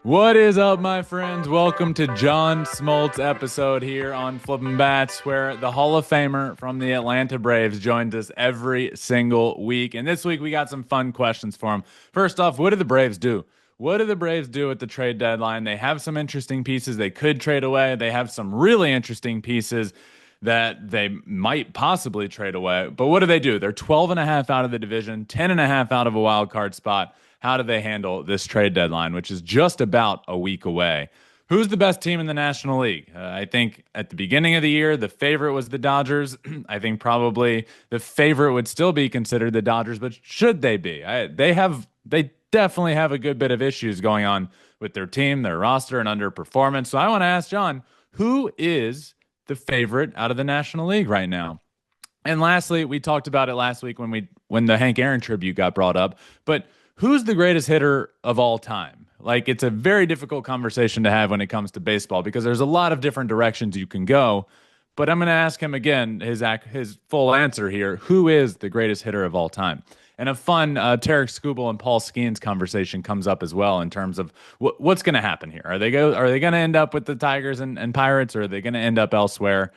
What is up, my friends? Welcome to John Smoltz episode here on Flippin Bats, where the Hall of Famer from the Atlanta Braves joins us every single week. And this week we got some fun questions for him. First off, what do the Braves do? What do the Braves do at the trade deadline? They have some interesting pieces they could trade away. They have some really interesting pieces that they might possibly trade away. But what do? They're 12 and a half out of the division, 10 and a half out of a wild card spot. How do they handle this trade deadline, which is just about a week away? Who's the best team in the National League? I think at the beginning of the year, the favorite was the Dodgers. I think probably the favorite would still be considered the Dodgers, but should they be? They definitely have a good bit of issues going on with their team, their roster, and underperformance. So I want to ask John, who is the favorite out of the National League right now? And lastly, we talked about it last week when the Hank Aaron tribute got brought up, but who's the greatest hitter of all time? Like, it's a very difficult conversation to have when it comes to baseball because there's a lot of different directions you can go. But I'm going to ask him again his full answer here. Who is the greatest hitter of all time? And a fun Tarek Skubal and Paul Skeens conversation comes up as well in terms of what's going to happen here. Are they going to end up with the Tigers and Pirates, or are they going to end up elsewhere?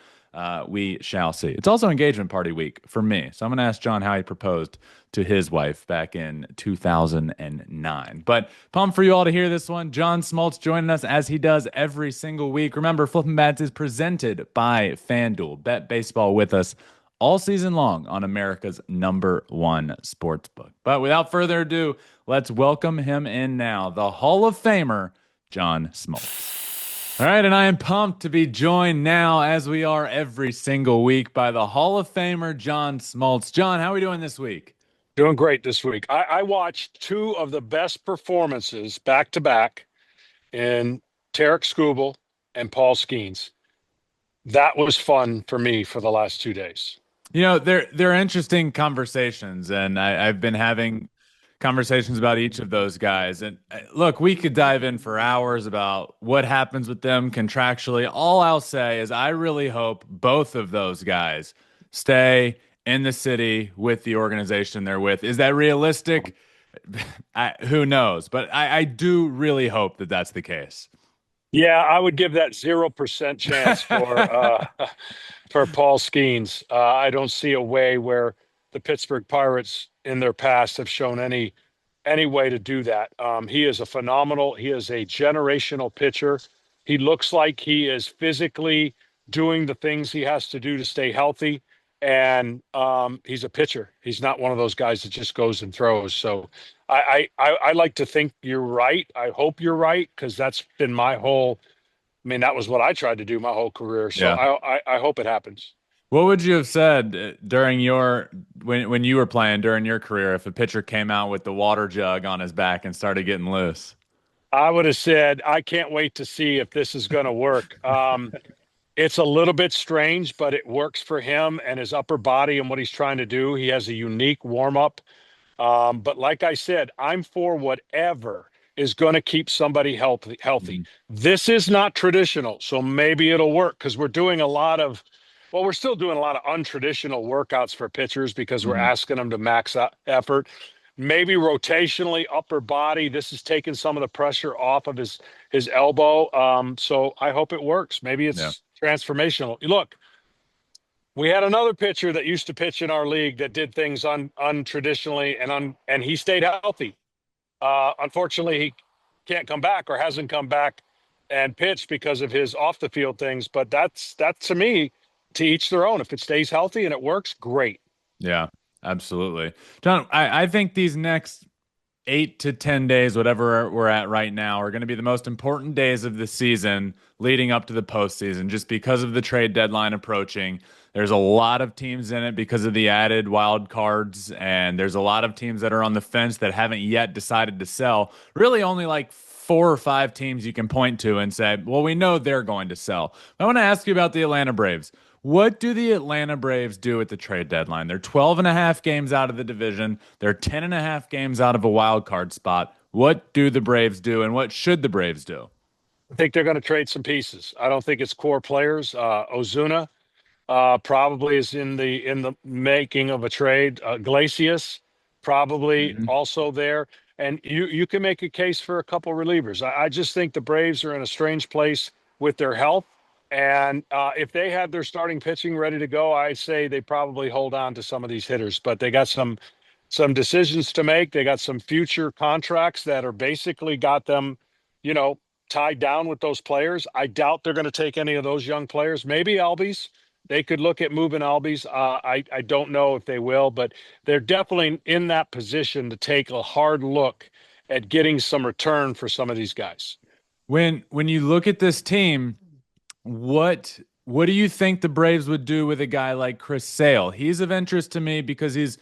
We shall see. It's also engagement party week for me. So I'm going to ask John how he proposed to his wife back in 2009. But pumped for you all to hear this one. John Smoltz joining us as he does every single week. Remember, Flippin' Bats is presented by FanDuel. Bet baseball with us all season long on America's #1 sportsbook. But without further ado, let's welcome him in now, the Hall of Famer, John Smoltz. All right, and I am pumped to be joined now, as we are every single week, by the Hall of Famer, John Smoltz. John, how are we doing this week? Doing great this week. I watched two of the best performances back to back in Tarek Skubal and Paul Skeens. That was fun for me for the last 2 days. You know, they're interesting conversations, and I've been having conversations about each of those guys. And look, we could dive in for hours about what happens with them contractually. All I'll say is I really hope both of those guys stay in the city with the organization they're with. Is that realistic? Who knows? But I do really hope that that's the case. Yeah, I would give that 0% chance for Paul Skeens. I don't see a way where the Pittsburgh Pirates in their past have shown any way to do that. He is a generational pitcher. He looks like he is physically doing the things he has to do to stay healthy. And he's a pitcher. He's not one of those guys that just goes and throws. So I like to think you're right. I hope you're right, because that's been that was what I tried to do my whole career. So Yeah. I hope it happens. What would you have said during when you were playing during your career if a pitcher came out with the water jug on his back and started getting loose? I would have said, I can't wait to see if this is going to work. It's a little bit strange, but it works for him and his upper body and what he's trying to do. He has a unique warm up. But like I said, I'm for whatever is going to keep somebody healthy. Mhm. This is not traditional, so maybe it'll work, because we're still doing a lot of untraditional workouts for pitchers because we're Mhm. asking them to max out effort. Maybe rotationally, upper body. This is taking some of the pressure off of his elbow. So I hope it works. Maybe Yeah. it's transformational. Look, we had another pitcher that used to pitch in our league that did things untraditionally, and he stayed healthy. Unfortunately, he can't come back, or hasn't come back and pitched because of his off the field things. But that's to me, to each their own. If it stays healthy and it works, great. Yeah, absolutely. John, I think these next 8 to 10 days, whatever we're at right now, are going to be the most important days of the season leading up to the postseason, just because of the trade deadline approaching. There's a lot of teams in it because of the added wild cards, and there's a lot of teams that are on the fence that haven't yet decided to sell. Really, only like 4 or 5 teams you can point to and say, well, we know they're going to sell. I want to ask you about the Atlanta Braves. What do the Atlanta Braves do at the trade deadline? They're 12 and a half games out of the division. They're 10 and a half games out of a wild card spot. What do the Braves do, and what should the Braves do? I think they're going to trade some pieces. I don't think it's core players. Ozuna probably is in the making of a trade. Glacius probably Mhm. also there. and you can make a case for a couple relievers. I just think the Braves are in a strange place with their health. And if they had their starting pitching ready to go, I'd say they probably hold on to some of these hitters. But they got some decisions to make. They got some future contracts that are basically got them, you know, tied down with those players. I doubt they're going to take any of those young players. Maybe Albies. They could look at moving Albies. I don't know if they will, but they're definitely in that position to take a hard look at getting some return for some of these guys. When you look at this team, what do you think the Braves would do with a guy like Chris Sale? He's of interest to me because he's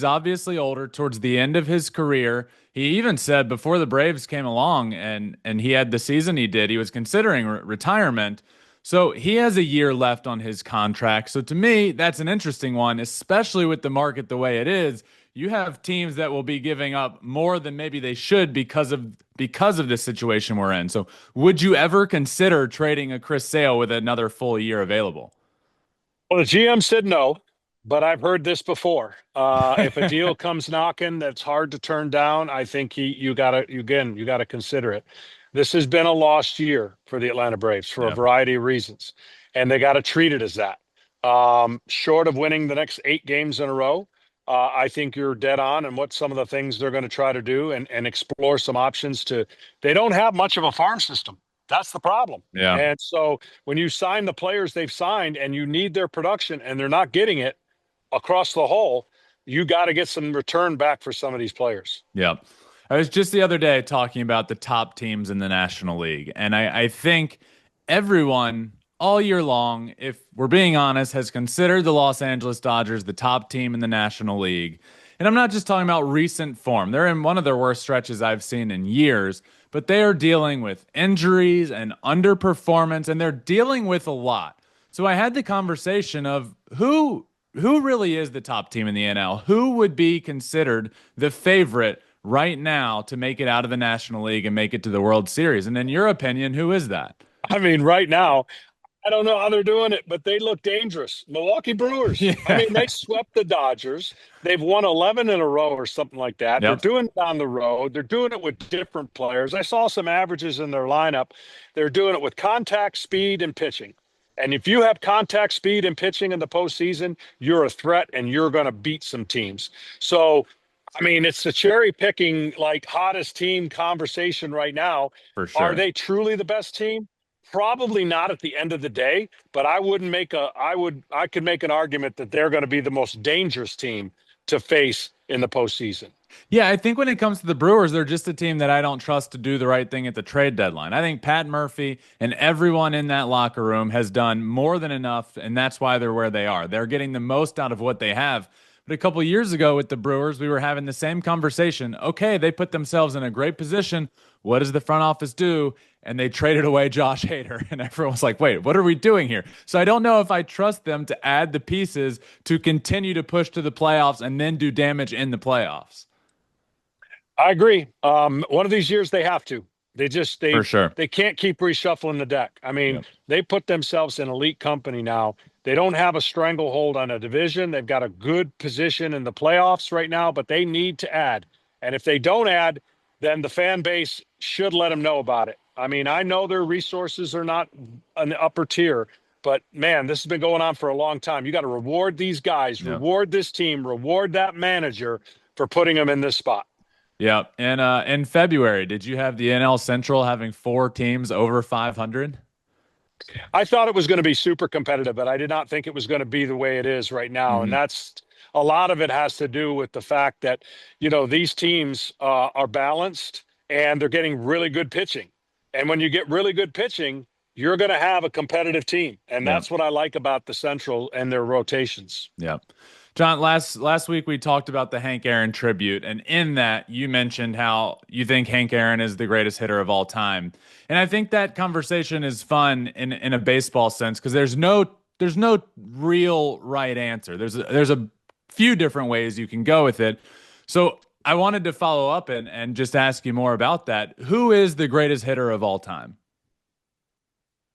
obviously older towards the end of his career. He even said before the Braves came along and he had the season he did, he was considering retirement. So he has a year left on his contract. So to me, that's an interesting one, especially with the market the way it is. You have teams that will be giving up more than maybe they should because of the situation we're in. So would you ever consider trading a Chris Sale with another full year available? Well, the GM said no, but I've heard this before. If a deal comes knocking that's hard to turn down, I think you gotta consider it. This has been a lost year for the Atlanta Braves for a Yeah, variety of reasons, and they got to treat it as that. Short of winning the next 8 games in a row, I think you're dead on and what some of the things they're going to try to do and explore some options to. They don't have much of a farm system. That's the problem. yeah. And so when you sign the players they've signed and you need their production and they're not getting it across the whole, you got to get some return back for some of these players. Yeah. I was just the other day talking about the top teams in the National League, and I think everyone all year long, if we're being honest, has considered the Los Angeles Dodgers the top team in the National League. And I'm not just talking about recent form. They're in one of their worst stretches I've seen in years, but they are dealing with injuries and underperformance, and they're dealing with a lot. So I had the conversation of who really is the top team in the NL? Who would be considered the favorite right now to make it out of the National League and make it to the World Series? And in your opinion, who is that? I mean, right now, I don't know how they're doing it, but they look dangerous. Milwaukee Brewers. I Yeah. mean, they swept the Dodgers. They've won 11 in a row or something like that. They're Yep. doing it on the road. They're doing it with different players. I saw some averages in their lineup. They're doing it with contact, speed, and pitching. And if you have contact, speed, and pitching in the postseason, you're a threat and you're going to beat some teams. So, I mean, it's the cherry picking, like hottest team conversation right now. For Are sure. they truly the best team? Probably not at the end of the day, but I could make an argument that they're going to be the most dangerous team to face in the postseason. Yeah, I think when it comes to the Brewers, they're just a team that I don't trust to do the right thing at the trade deadline. I think Pat Murphy and everyone in that locker room has done more than enough, and that's why they're where they are. They're getting the most out of what they have. But a couple of years ago with the Brewers, we were having the same conversation. Okay, they put themselves in a great position. What does the front office do? And they traded away Josh Hader. And everyone was like, wait, what are we doing here? So I don't know if I trust them to add the pieces to continue to push to the playoffs and then do damage in the playoffs. I agree. One of these years they have to. They just For sure. they can't keep reshuffling the deck. I mean, Yep. they put themselves in elite company now. They don't have a stranglehold on a division. They've got a good position in the playoffs right now, but they need to add. And if they don't add, then the fan base should let them know about it. I mean, I know their resources are not an upper tier, but man, this has been going on for a long time. You got to reward these guys, Yep. reward this team, reward that manager for putting them in this spot. Yeah. And in February, did you have the NL Central having four teams over 500? I thought it was going to be super competitive, but I did not think it was going to be the way it is right now. And Hmm. that's a lot of it has to do with the fact that, these teams are balanced and they're getting really good pitching. And when you get really good pitching, you're going to have a competitive team. And Yeah. that's what I like about the Central and their rotations. Yeah. John, last week we talked about the Hank Aaron tribute, and in that you mentioned how you think Hank Aaron is the greatest hitter of all time. And I think that conversation is fun in a baseball sense because there's no real right answer. There's a few different ways you can go with it. So I wanted to follow up and just ask you more about that. Who is the greatest hitter of all time?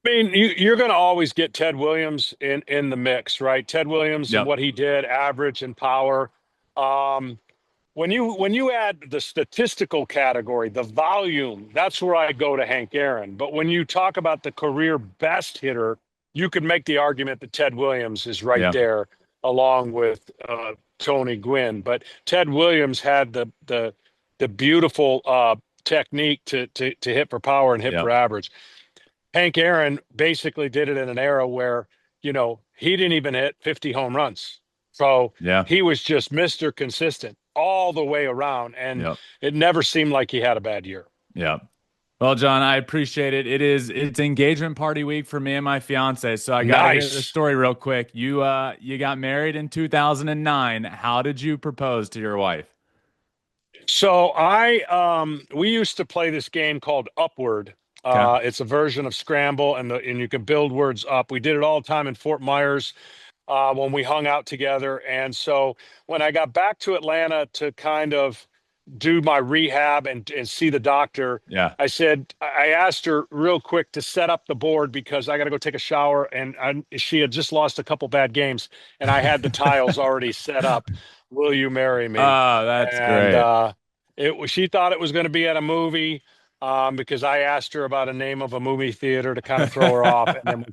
I mean, you're going to always get Ted Williams in the mix, right? Ted Williams and Yep. what he did, average and power. Um, when you add the statistical category, the volume, that's where I go to Hank Aaron. But when you talk about the career best hitter, you could make the argument that Ted Williams is right Yeah. there along with Tony Gwynn. But Ted Williams had the beautiful technique to hit for power and hit Yeah. for average. Hank Aaron basically did it in an era where, he didn't even hit 50 home runs. So Yeah. he was just Mr. Consistent all the way around. And Yep. it never seemed like he had a bad year. Yeah. Well, John, I appreciate it. It's engagement party week for me and my fiance. So I got to hear the story real quick. You got married in 2009. How did you propose to your wife? So we used to play this game called Upward. Okay. It's a version of Scramble, and you can build words up. We did it all the time in Fort Myers when we hung out together. And so when I got back to Atlanta to kind of do my rehab and see the doctor, Yeah. I asked her real quick to set up the board because I got to go take a shower. And she had just lost a couple bad games, and I had the tiles already set up. Will you marry me? Oh, that's great. She thought it was going to be at a movie because I asked her about a name of a movie theater to kind of throw her off. And then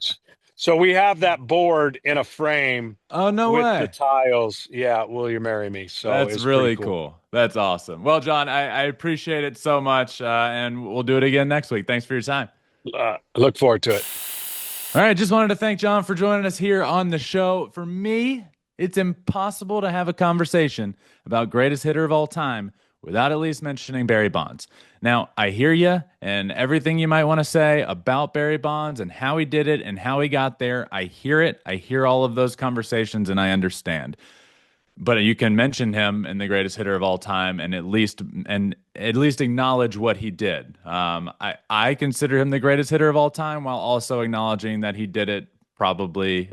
so we have that board in a frame. Oh, no with way. the tiles. Yeah. Will you marry me? So that's it's really cool. cool. That's awesome. Well, John, I appreciate it so much. And we'll do it again next week. Thanks for your time. Look forward to it. All right. Just wanted to thank John for joining us here on the show. For me, it's impossible to have a conversation about greatest hitter of all time without at least mentioning Barry Bonds. Now, I hear you and everything you might want to say about Barry Bonds and how he did it and how he got there. I hear it. I hear all of those conversations and I understand. But you can mention him in the greatest hitter of all time and at least acknowledge what he did. I consider him the greatest hitter of all time while also acknowledging that he did it probably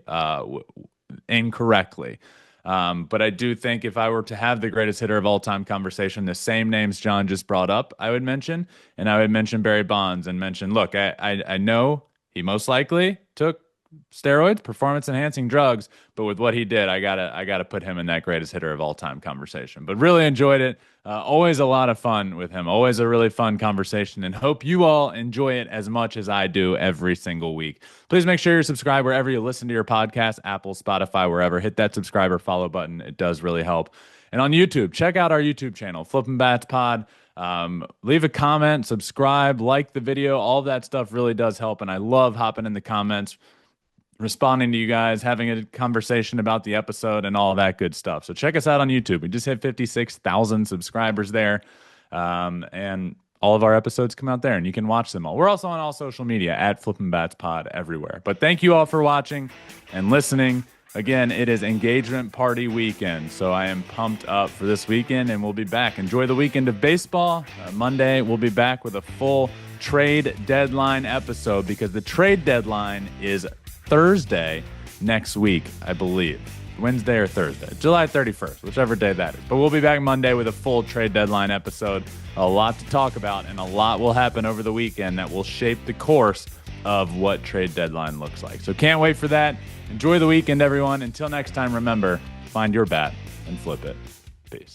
incorrectly. But I do think if I were to have the greatest hitter of all time conversation, the same names John just brought up, I would mention, and I would mention Barry Bonds and mention, look, I know he most likely took steroids, performance enhancing drugs, but with what he did, I gotta put him in that greatest hitter of all time conversation. But really enjoyed it. Always a lot of fun with him. Always a really fun conversation, and hope you all enjoy it as much as I do every single week. Please make sure you're subscribed wherever you listen to your podcast, Apple, Spotify, wherever. Hit that subscribe or follow button. It does really help. And on YouTube, check out our YouTube channel, Flippin Bats Pod. Leave a comment, subscribe, like the video. All of that stuff really does help, and I love hopping in the comments, responding to you guys, having a conversation about the episode and all that good stuff. So check us out on YouTube. We just hit 56,000 subscribers there. And all of our episodes come out there and you can watch them all. We're also on all social media at Flippin Bats Pod everywhere. But thank you all for watching and listening. Again, it is engagement party weekend. So I am pumped up for this weekend and we'll be back. Enjoy the weekend of baseball. Monday, we'll be back with a full trade deadline episode because the trade deadline is Thursday next week, I believe. Wednesday or Thursday, July 31st, whichever day that is. But we'll be back Monday with a full trade deadline episode. A lot to talk about, and a lot will happen over the weekend that will shape the course of what trade deadline looks like. So can't wait for that. Enjoy the weekend, everyone. Until next time, remember, find your bat and flip it. Peace.